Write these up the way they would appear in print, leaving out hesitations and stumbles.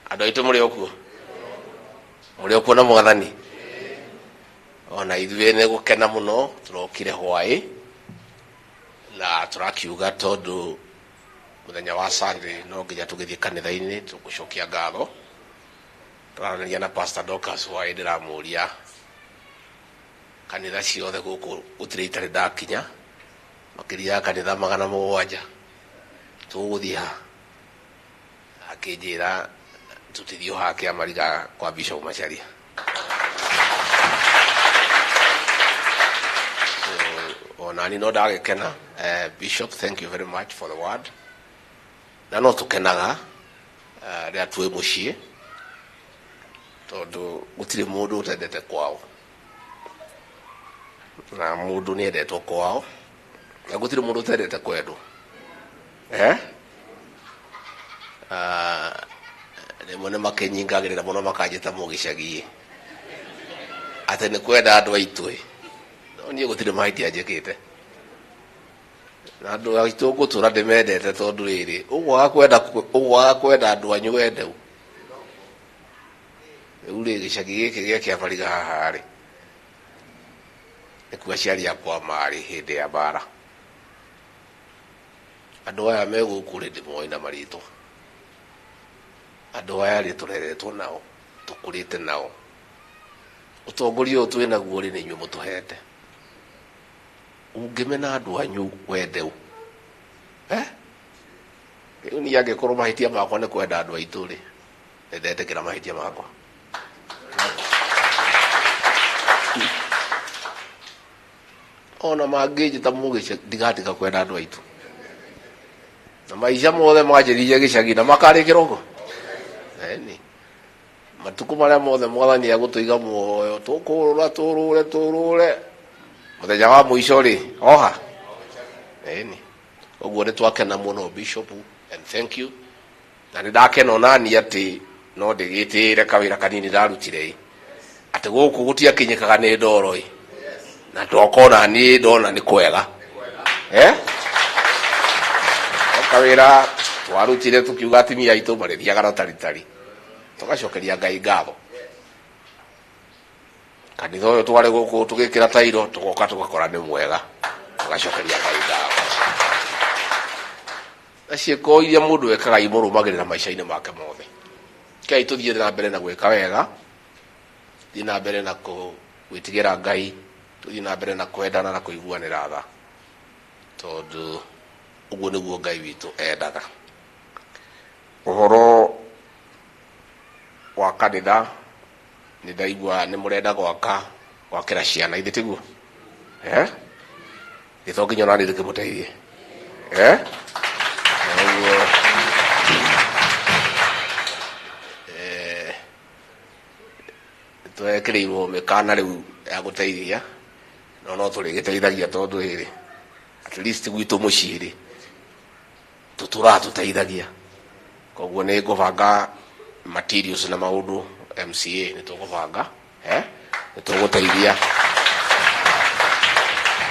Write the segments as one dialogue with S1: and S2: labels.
S1: Andũ aitũ mũrĩ okuo na Mwathani. Ona ithuĩ nĩ gũkena mũno tũrokire hwaĩ na tũrakiuga tondũ mũthenya wa Sunday no nginya tũgĩthiĩ kanitha-inĩ tũgũcokia ngatho. Tũraranĩria na Pastor Dorcas hwaĩ ndĩramũria kanitha ciothe gũkũ gũtirĩ itarĩ ndakinya makĩria ya kanitha 700 tũgũthiĩ ha. Akĩnjĩra tutithio hake amariga kwa Bishop Macharia. So onani no ndagĩkena. Bishop, thank you very much for the word. Na no tũkenaga rĩrĩa twĩ mũciĩ tondũ gũtirĩ mũndũ ũtendete kwao na mũndũ nĩ endetwo kwao na gũtirĩ mũndũ ũtendete kwendwo. Rĩmwe nĩ makĩnyingagĩrĩra mũno makanjĩta mũgĩcagi atĩ nĩ kwenda andũ aitũ. No niĩ gũtirĩ mahĩtia njĩkĩte na andũ aitũ ngũtũra ndĩmendete tondũ rĩrĩ ũgwaga kwenda andũ anyu wende u. Rĩu rĩ gĩcagi gĩkĩ gĩa Kĩabariga haha rĩ nĩkuo aciari akwa marĩ hĩndĩ ya mbara. Andũ aya me gũkũ rĩ ndĩmoĩ na marĩtwa. Andũ aya rĩ tũreretwo nao tũkũrĩte nao. Ũtongoria ũyũ twĩ naguo rĩ nĩ inyuĩ mũtũhete. Ũngĩmena andũ anyu wende u. Rĩu niĩ angĩkorwo mahĩtia makwa nĩ kwenda andũ aitũ rĩ nĩndetĩkĩra mahĩtia makwa. Ona mangĩnjĩta mũgĩcagi ndigatiga kwenda andũ aitũ. Na maica mothe manjĩrĩire gĩcagi na makarĩkĩra ũguo. Matukũ marĩa mothe Mwathani agũtũiga muoyo tũrũre mũthenya wa mũico rĩ oha. Ũguo nĩ twakena mũno Bishop, and thank you. Na nĩ ndakena onani atĩ no ndĩgĩtĩĩre kawĩra kanini ndarutire atĩ gũkũ gũtiakinyĩkaga nĩ ndoro na ndokona niĩ ndona nĩ kwega. Kawĩra twarutire tũkiuga atumia aitũ marĩthiaga na taritari tũgacokeria Ngai ngatho. Kanitha ũyũ twarĩ gũkũ tũgĩkĩra tairo tũgoka tũgakora nĩ mwega tũgacokeria Ngai ngatho. Na ciĩko iria mũndũ ekaga imũrũmagĩrĩra maica-inĩ make mothe. Kei tũthiĩ na mbere na gwĩka wega, thiĩ na mbere na gwĩtigĩra Ngai, tũthiĩ na mbere na kwendana na kũiguanĩra tha tondũ ũguo nĩguo Ngai witũ endaga. Ũhoro wa kanitha nĩ ndaigua nĩ mũrenda gwakĩra ciana ithe tiguo. Gĩtho nginya ona nĩ ndĩkĩmũteithie. Ũguo twekĩrĩirwo mĩkana rĩu ya gũteithia no tũrĩgĩteithagia tondũ rĩrĩ at least gwitũ mũciĩ rĩ tũtũteithagia. Koguo nĩ ngũbanga materials na maũndũ MCA nĩ tũgũbanga nĩ tũgũteithia.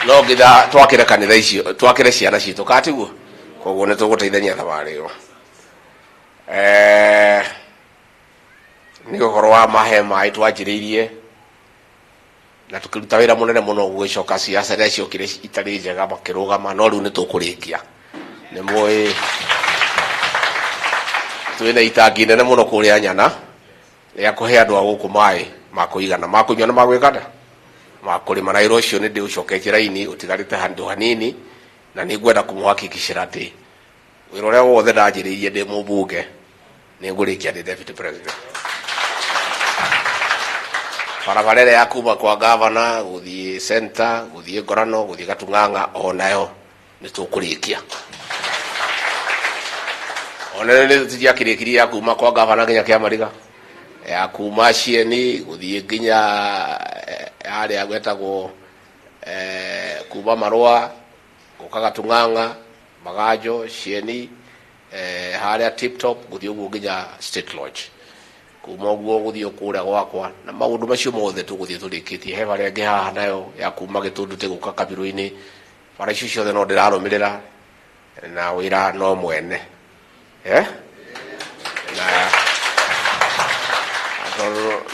S1: No nginya twakĩre kanitha icio twakĩre ciana citũ katiguo. Koguo nĩ tũgũteithania thabarĩ ĩyo. Nĩ ũhoro wa mahe maĩ twanjĩrĩirie na tũkĩruta wĩra mũnene mũno gũgĩcoka ciaca rĩrĩa ciokire itarĩ njega makĩrũgama no rĩu nĩ tũkũrĩkia. Nĩ mũĩ twĩna itangi nene mũno kũrĩa Nyana rĩa kũhe andũ a gũkũ maĩ ma kũigana ma kũnyua na ma gwĩkanda ma kũrĩma. Na wĩra ũcio nĩ ndĩũcoketie raini ũtigarĩte handũ hanini na nĩ ngwenda kũmũhakikishĩra atĩ wĩra ũrĩa wothe ndanjĩrĩirie ndĩ mũmbunge nĩ ngũrĩkia ndĩ deputy president. Barabara ĩrĩa ya kuma kwa gavana gũthiĩ center gũthiĩ Ngorano gũthiĩ Gatung'ang'a onayo nĩ tũkũrĩkia. Ona nĩ tũtiakĩrĩkirie ya kuma kwa gavana nginya Kĩamariga, ya kuma Cieni gũthiĩ nginya harĩa gwetagwo kuma Marũa gũka Gatung'ang'a Maganjo Cieni harĩa Tip Top gũthiĩ ũguo nginya State Lodge. Kuma ũguo gũthiĩ kũrĩa gwakwa na maũndũ macio mothe tũgũthiĩ tũrĩkĩtie. He barĩa ĩngĩ haha nayo ya kuma Gĩtũndũtĩ gũka Kabirũ-inĩ. Bara icio ciothe no ndĩrarũmĩrĩra na wĩra no mwene. Na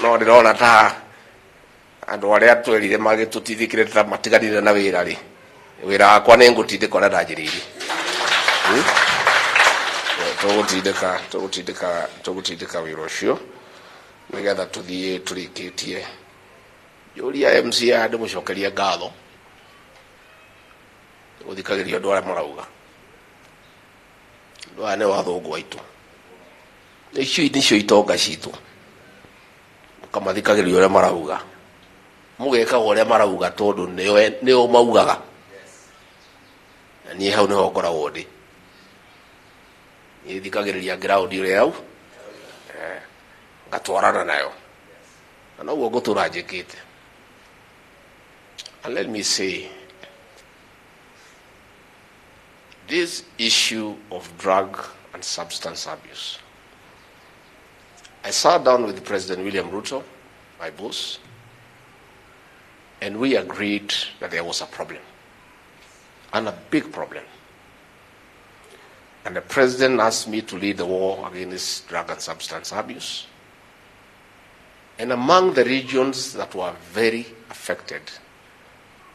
S1: no ndirona ta andu aria twerire magitutithikire ta matiganire na wira ri wira wakwa ni ngutindika na ndanjiriri tugutindika wira ucio nigetha tuthie turikitie yuria MCA andu mucokerie ngatho guthikagiria andu aria marauga andu aya ni wathungu aitu nicio itonga citu mukamathikagiria uria marauga mugekaga uria marauga tondu nio maugaga na nie hau niho ngoragwo ndi nithikagiriria ground uria au ngatwarana nayo na noguo ngutura njikite. And let me say, this issue of drug and substance abuse, I sat down with President William Ruto, my boss, and we agreed that there was a problem, and a big problem. And the president asked me to lead the war against drug and substance abuse. And among the regions that were very affected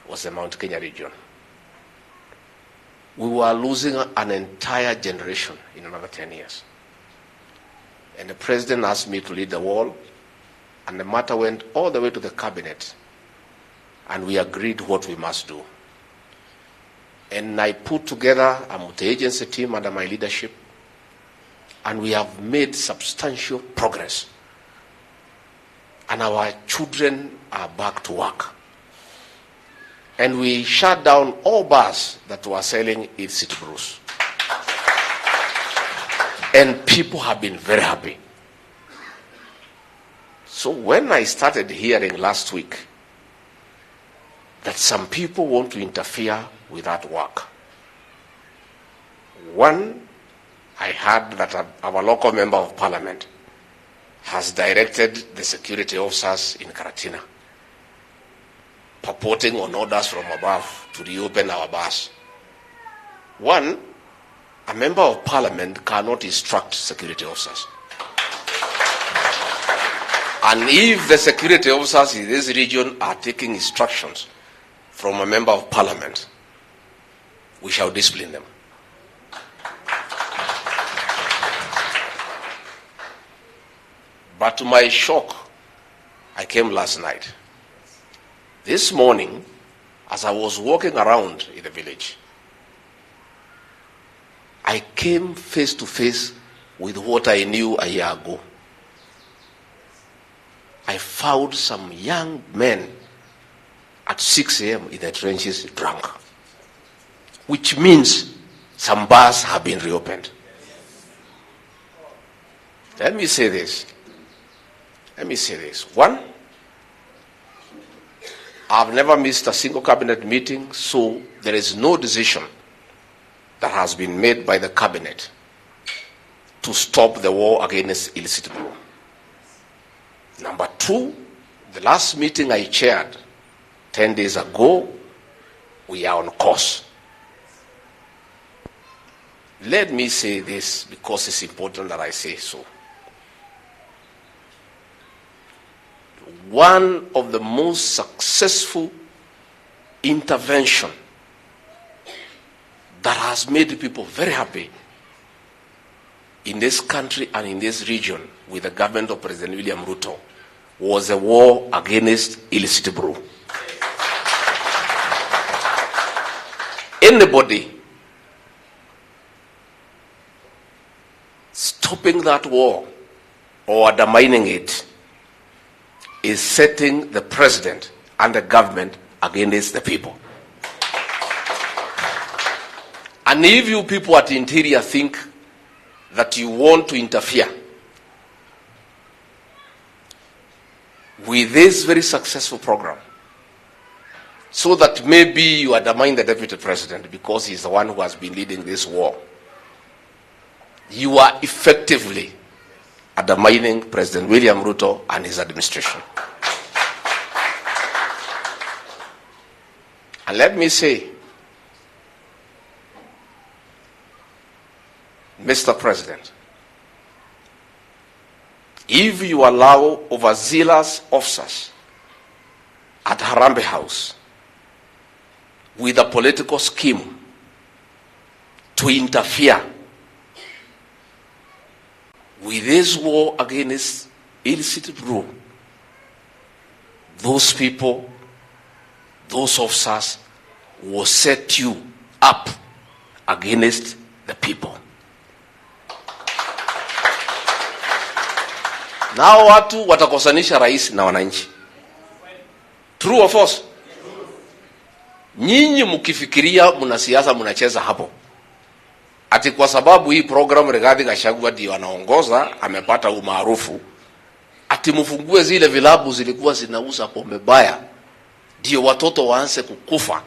S1: was the Mount Kenya region. We were losing an entire generation in another 10 years. And the president asked me to lead the wall, and the matter went all the way to the cabinet, and we agreed what we must do. And I put together a multi-agency team under my leadership, and we have made substantial progress. And our children are back to work. And we shut down all bars that were selling illicit brews. And people have been very happy. So when I started hearing last week that some people want to interfere with that work, one, I heard that our local member of parliament has directed the security officers in Karatina, purporting on orders from above to reopen our bars. One, a member of parliament cannot instruct security officers. And if the security officers in this region are taking instructions from a member of parliament, we shall discipline them. But to my shock, I came last night. This morning, as I was walking around in the village, I came face to face with what I knew a year ago. I found some young men at 6 a.m. in the trenches drunk, which means some bars have been reopened. Let me say this. One, I've never missed a single cabinet meeting, so there is no decision that has been made by the cabinet to stop the war against illicit brew. Number two, the last meeting I chaired 10 days ago, we are on course. Let me say this because it's important that I say so. One of the most successful intervention that has made people very happy in this country and in this region with the government of President William Ruto was a war against illicit brew. Anybody stopping that war or undermining it is setting the president and the government against the people. And if you people at the interior think that you want to interfere with this very successful program, so that maybe you undermine the deputy president because he's the one who has been leading this war, you are effectively undermining President William Ruto and his administration. And let me say, Mr. President, if you allow overzealous officers at Harambee House with a political scheme to interfere with this war against illicit brew, those people, those officers will set you up against the people. Nao watu watakosanisha rais na wananchi. True or false? Nyinyi mkifikiria mna siasa mnacheza hapo. Ati kwa sababu hii program Rigathi Gachagua ndio anaongoza, amepata umaarufu, ati mfungue zile vilabu zilikuwa zinauza pombe baya ndio watoto waanze kukufa,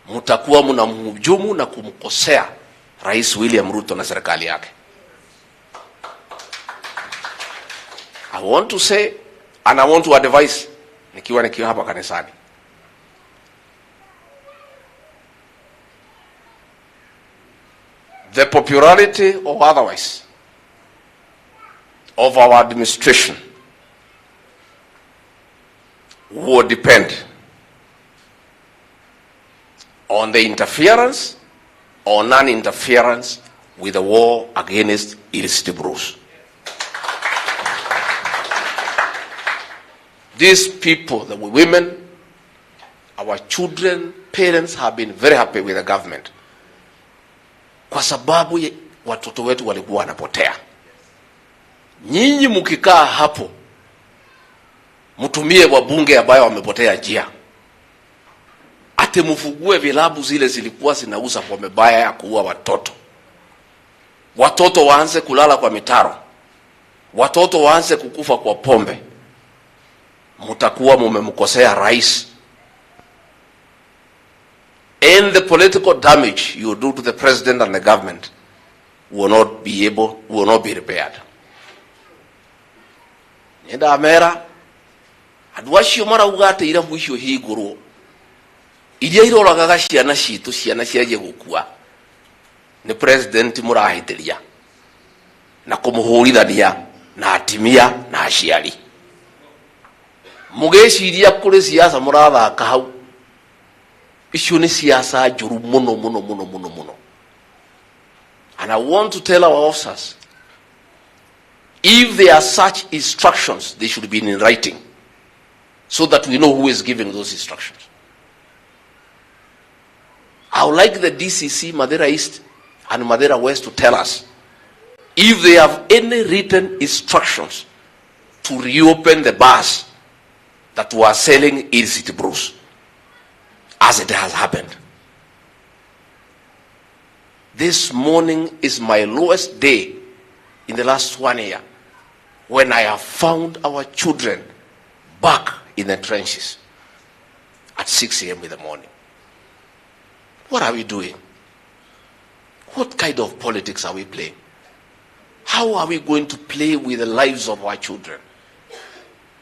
S1: mtakuwa mnamhujumu na kumkosea Rais William Ruto na serikali yake. I want to say and I want to advise nikiwa hapa kanisani. The popularity or otherwise of our administration will depend on the interference or non-interference with the war against illicit brews. These people, the women, our children, parents have been very happy with the government. Kwa sababu watoto wetu walikuwa wanapotea. Nyinyi mkikaa hapo, mtumie wabunge ambao wamepotea njia. Ate mfugue vilabu zile zilikuwa zinauza pombe baya ya kuua watoto. Watoto waanze kulala kwa mitaro. Watoto waanze kukufa kwa pombe. Mutakuwa mumemkosea rais. And the political damage you do to the president and the government will not be repaired. Nenda amera adwashio mara ugate ira mwisho higuru. Iria iroraga gaciana citu ciana ciaje gukua. Ni president murahitiria na kumuhurithania na atimia na aciari. Mugeciria kuri siasa murathaka hau. Icio ni siasa njuru muno. And I want to tell our officers, if there are such instructions, they should be in writing, so that we know who is giving those instructions. I would like the DCC, Madeira East and Madeira West to tell us if they have any written instructions to reopen the bars that were selling illicit brews, as it has happened. This morning is my lowest day in the last 1 year, when I have found our children back in the trenches at 6 a.m. in the morning. What are we doing? What kind of politics are we playing? How are we going to play with the lives of our children?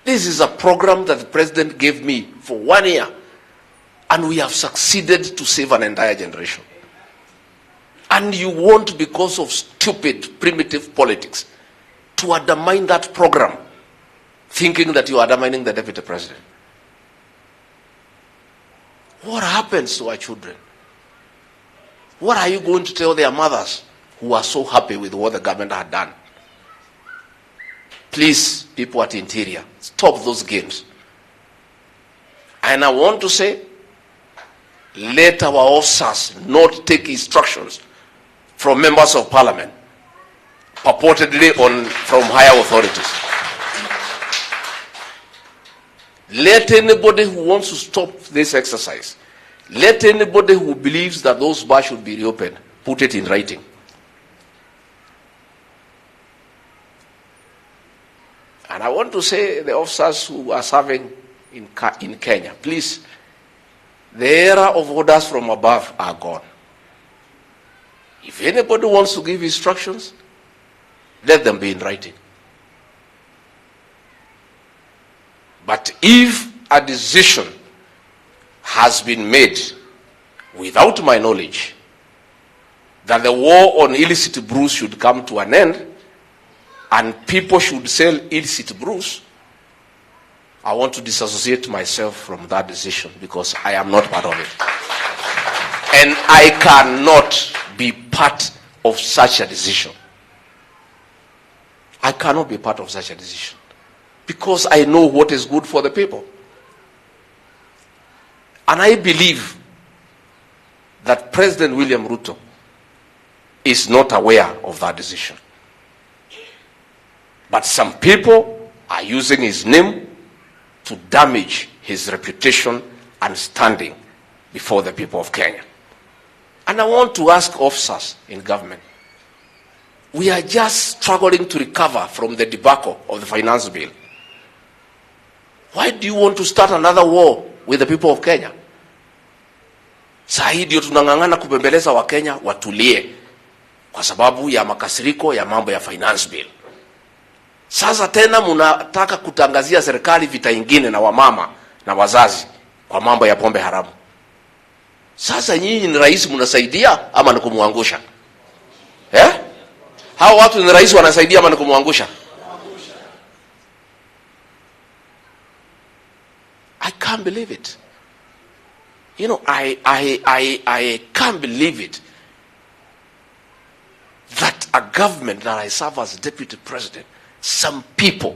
S1: This is a program that the president gave me for 1 year, and we have succeeded to save an entire generation. And you want, because of stupid, primitive politics, to undermine that program, thinking that you are undermining the deputy president. What happens to our children? What are you going to tell their mothers who are so happy with what the government had done? Please, people at Interior, stop those games. And I want to say, let our officers not take instructions from members of parliament, purportedly from higher authorities. Let anybody who wants to stop this exercise, let anybody who believes that those bars should be reopened, put it in writing. And I want to say, the officers who are serving in Kenya, please, the era of orders from above are gone. If anybody wants to give instructions, let them be in writing. But if a decision has been made without my knowledge that the war on illicit brews should come to an end, and people should sell illicit brews, I want to disassociate myself from that decision because I am not part of it. And I cannot be part of such a decision. I cannot be part of such a decision because I know what is good for the people. And I believe that President William Ruto is not aware of that decision. But some people are using his name to damage his reputation and standing before the people of Kenya. And I want to ask officers in government, we are just struggling to recover from the debacle of the finance bill. Why do you want to start another war with the people of Kenya? Saa hii ndio tunang'ang'ana kubembeleza wa Kenya watulie kwa sababu ya makasiriko ya mambo ya finance bill. Sasa tena mnataka kutangazia serikali vita ingine na wamama na wazazi kwa mambo ya pombe haramu. Sasa nyinyi ni rais mnasaidia ama ni kumwangusha? Hao watu ni rais wanasaidia ama ni kumwangusha? I can't believe it. You know, I can't believe it that a government that I serve as deputy president, some people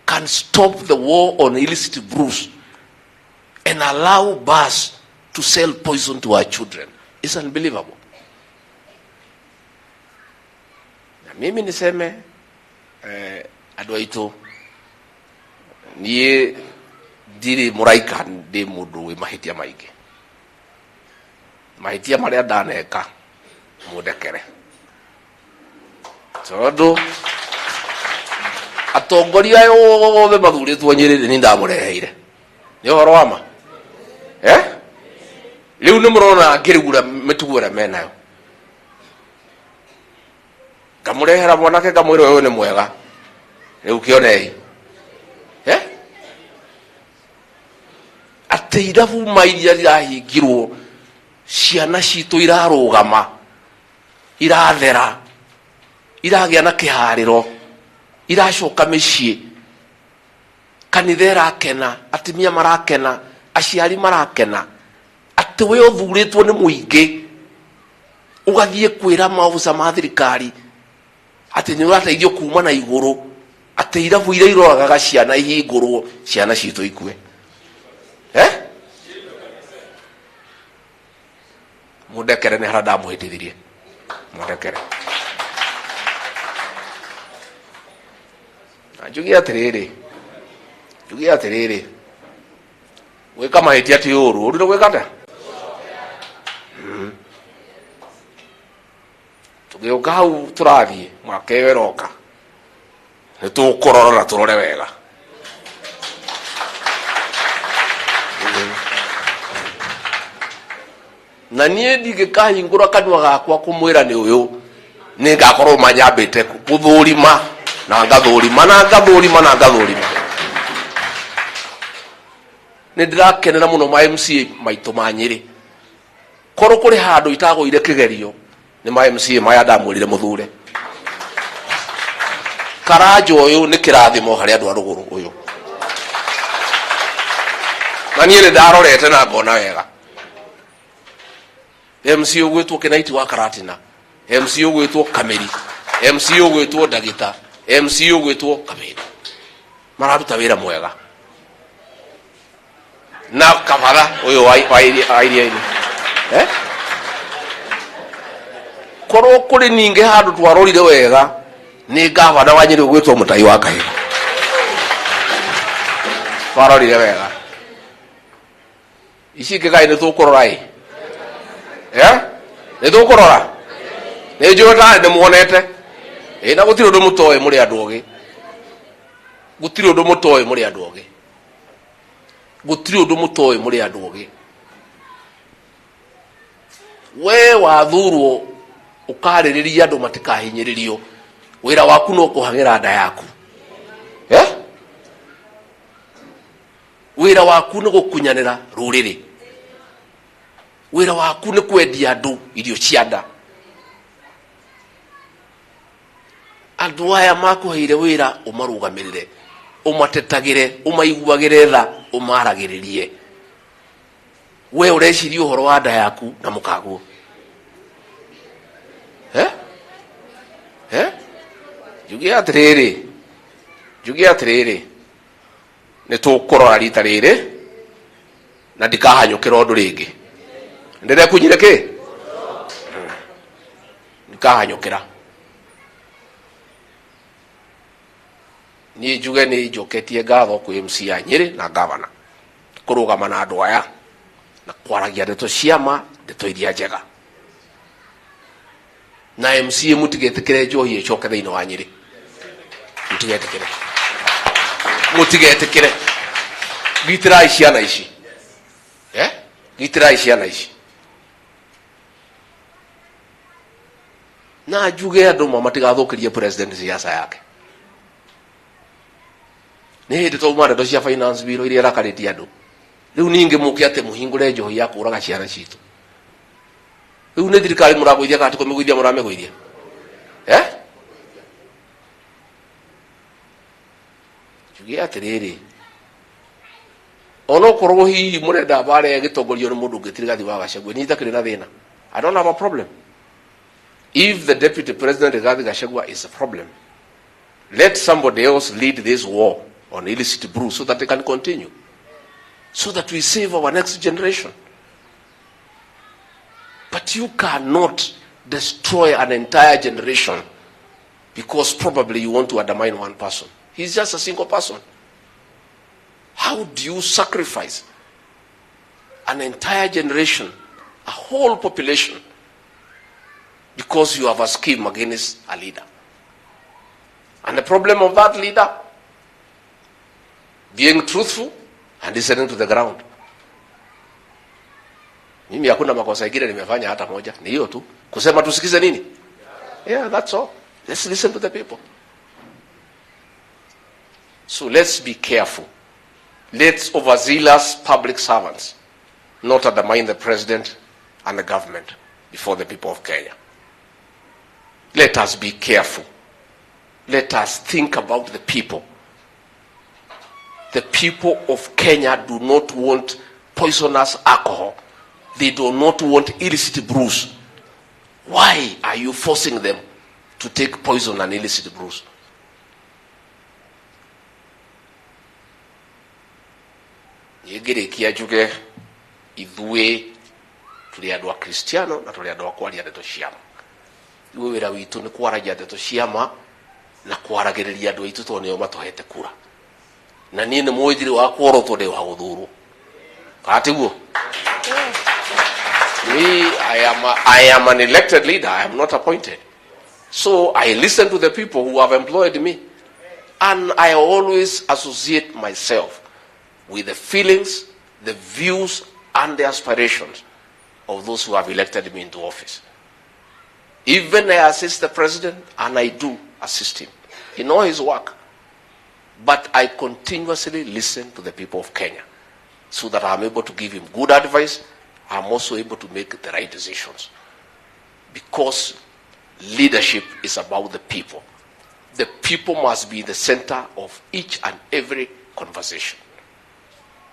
S1: can stop the war on illicit brews and allow bars to sell poison to our children. It's unbelievable. Na mimi niseme adwaito niye diri muraika ndi mundu wi mahitia maingi. Mahitia maria ndaneka mudekere. Tondu atongoria yothe mathuritwo Nyeri ni ndamureheire. Ni horo wama? Riu ni murona ngirigura mitugura menayo. Ngamurehera mwanake ngamwira uyu ni mwega. Riu kionei. Ate irabu mairia irahingirwo ciana citu irarugama irathera iragia na kihariro iracoka micii kanitha irakena atimia marakena aciari marakena ati we uthuritwo ni muingi ugathie kwira maofica ma thirikari ati ni urateithio kuma na iguru ati irabu ira iroraga ciana ihingurwo ciana citu ikue. Mudekere ni harada muhitithirie mudekere njugia atiriri wika mahitia ti uru uri gwikata tugiuka hau turathie mwaka iyo iroka ni tukurora na turore wega na nie ndigikahingura kanwa gakwa kumwira ni uyu ni ngakorwo manyambite kuthurima na ngathurima ni ndirakenera muno ma MCA maitu ma Nyeri korwo kuri handu itagoire kigerio ni ma MCA maya ndamwirire muthure Karajo uyu ni kirathimo hari andu a ruguru uyu na nie ndarorete na ngona wega MCA ugwitwo Kinaiti wa Karatina, MCA ugwitwo Kameri, MCA ugwitwo Dagita, MCA ugwitwo Kameri. Mararuta wira mwega. Na kafara uyu wa iria ini. Korwo kuri ninge handu twarorire wega ni gavana wa Nyeri ugwitwo Mutai wa Kahiga. Twarorire wega. Ici kigai ni tukurorai. Ni tukurora ni njota ni muonete na gutiri undu mutoe muri andu ogi gutiri undu mutoe muri andu ogi gutiri undu mutoe muri andu ogi we wathurwo ukaririria andu matikahinyiririo wira waku no kuhangira nda yaku wira waku ni gukunyanira ruriri wira waku ni kwendia andu irio cia nda andu aya makuheire wira umarugamirire, umatetagire, umaiguagire tha, umaragiririe. We ureciria uhoro wa nda yaku na mukaguo. Jugia atiriri ni tukurora rita riri na ndikahanyukira undu ringi. Ndire kunyire ki ndikahanyukira. Ni njuge ni njoketie ngatho kwi MC ya Nyeri na gavana kurugama na andu aya na kwaragia ndeto ciama, ndeto iria njega. Na MC mutigetikire njohi icoke thiini wa Nyeri. Mutigetikire. Gitirai ciana ici. Gitirai ciana ici. Na njuge andu matigathukirie president siasa yake. Ni hindi twauma ndeto cia finance bill iria rakaritie andu. Riu ninge muke ate muhingure njohi ya kuraga ciana citu. Riu ni thirikari muragoithia kana tikumiguithia muramegoithia? Njuge atiriri, ono korwo hihi murenda bare gitongorio ni mundu ngitiri gathi wa Gachagua, ni takiri na thina. I don't have a problem. If the deputy president Rigathi Gachagua is a problem, let somebody else lead this war on illicit brew so that they can continue, so that we save our next generation. But you cannot destroy an entire generation because probably you want to undermine one person. He's just a single person. How do you sacrifice an entire generation, a whole population, because you have a scheme against a leader? And the problem of that leader being truthful and listening to the ground. Mimi hakuna makosa ingine nimefanya hata moja, ni hiyo tu, kusema tusikize nini? Yeah, that's all. Let's listen to the people. So let's be careful. Let's overzealous public servants not undermine the president and the government before the people of Kenya. Let us be careful. Let us think about the people. The people of Kenya do not want poisonous alcohol. They do not want illicit brews. Why are you forcing them to take poison and illicit brews? Yegirikia njuge ithue tuli andu a Kristiano na tuli andu a kwaria ndeto ciama. Iwe wira witu ni kwaragia ndeto ciama na kwaragiriria andu aitu to nio matohete kura. Na nie ni muithiri wa kworotwo ndi wa guthurwo. Katiguo. I am an elected leader. I am not appointed. So I listen to the people who have employed me. And I always associate myself with the feelings, the views, and the aspirations of those who have elected me into office. Even I assist the president, and I do assist him in all his work. But I continuously listen to the people of Kenya so that I'm able to give him good advice. I'm also able to make the right decisions. Because leadership is about the people. The people must be the center of each and every conversation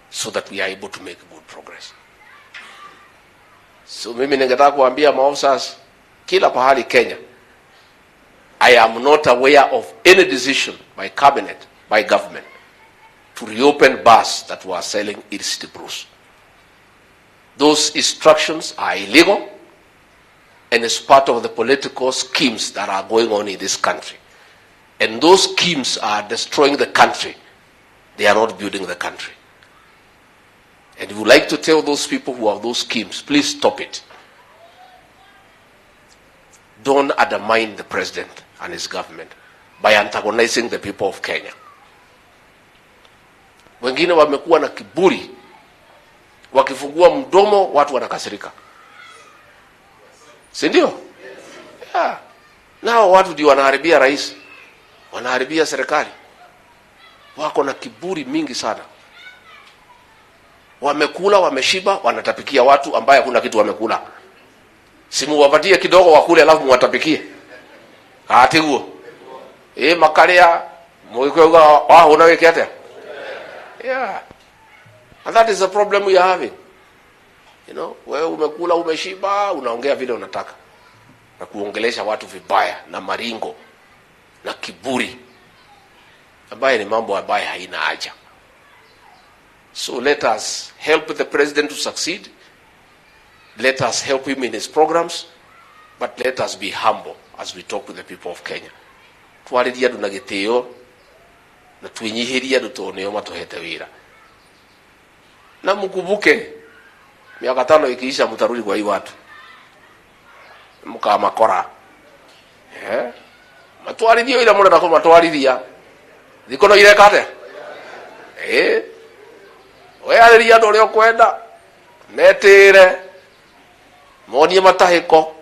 S1: so that we are able to make good progress. So mimi ningetaka kuambia maofisa kila pahali Kenya, I am not aware of any decision by cabinet, by government, to reopen bars that were selling illicit brews. Those instructions are illegal and it's part of the political schemes that are going on in this country. And those schemes are destroying the country. They are not building the country. And we would like to tell those people who have those schemes, please stop it. Don't undermine the president and his government by antagonizing the people of Kenya. Wengine wamekuwa na kiburi, wakifungua mdomo watu wanakasirika. Si ndio? Yeah. Nao watu ndio wanaharibia rais, wanaharibia serikali. Wako na kiburi mingi sana. Wamekula, wameshiba, wanatapikia watu ambaye hakuna kitu wamekula. Simu wapatie kidogo wakule alafu muwatapikie. Hati huo. makaria muikuga wahuna wiki atia. Yeah. And that is the problem we are having. You know, wewe umekula umeshiba, unaongea vile unataka. Na kuongelesha watu vibaya na maringo na kiburi. Ambaye ni mambo ambaye haina haja. So let us help the president to succeed. Let us help him in his programs. But let us be humble as we talk to the people of Kenya. Twariria ndu na gitio na twinyihiria ndu toneo matuhete wira. Na mkumbuke miaka 5 ikiisha mtarudi kwa hii watu. Mukamakora. Matwarithio ila murenda ko matwarithia. Thikono ile kate. We ariria ndu ria kwenda. Netire. Monie matahiko.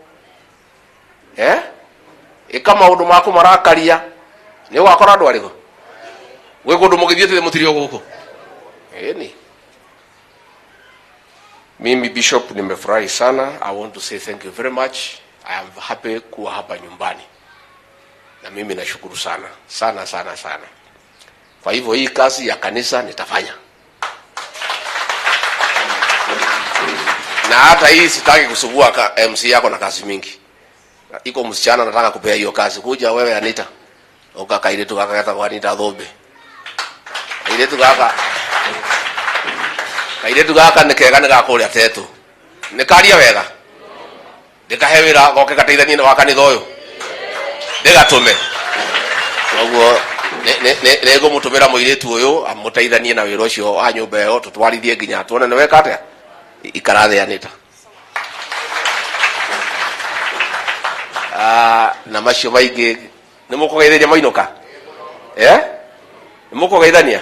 S1: Ikama undu maku marakaria. Ni wakora ndu ariko. We kundu mugithiete mutirio guku. Ni. Mimi Bishop nimefurahi sana. I want to say thank you very much. I am happy kuwa hapa nyumbani. Na mimi nashukuru sana. Sana sana sana. Kwa hivyo hii kazi ya kanisa nitafanya. Na hata hii sitaki kusubua MC yako na kazi mingi. Iko msichana nataka kupea hiyo kazi. Kuja wewe Anita. Ukakaile tu kaka kwa Anita Dhobe. Ile tu kaka. Kaile tu kaka nikega nigakũrĩa tetu. Nikaria wega. Ndikahewira goke kateithanie na wakanitha ũyũ. Ndigatume. Koguo nego mutumira muiretu ũyũ amuteithanie na wĩra ũcio wa nyũmba ĩyo tutwarithie nginya tuone nĩ weka atĩa. Ikarathe Anita. Na macio maingĩ nĩ mũkũgeithania mainũka. Nĩ mũkũgeithania.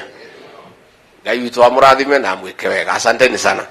S1: Ngai witũ amũrathime na mwĩke wega. Asanteni sana.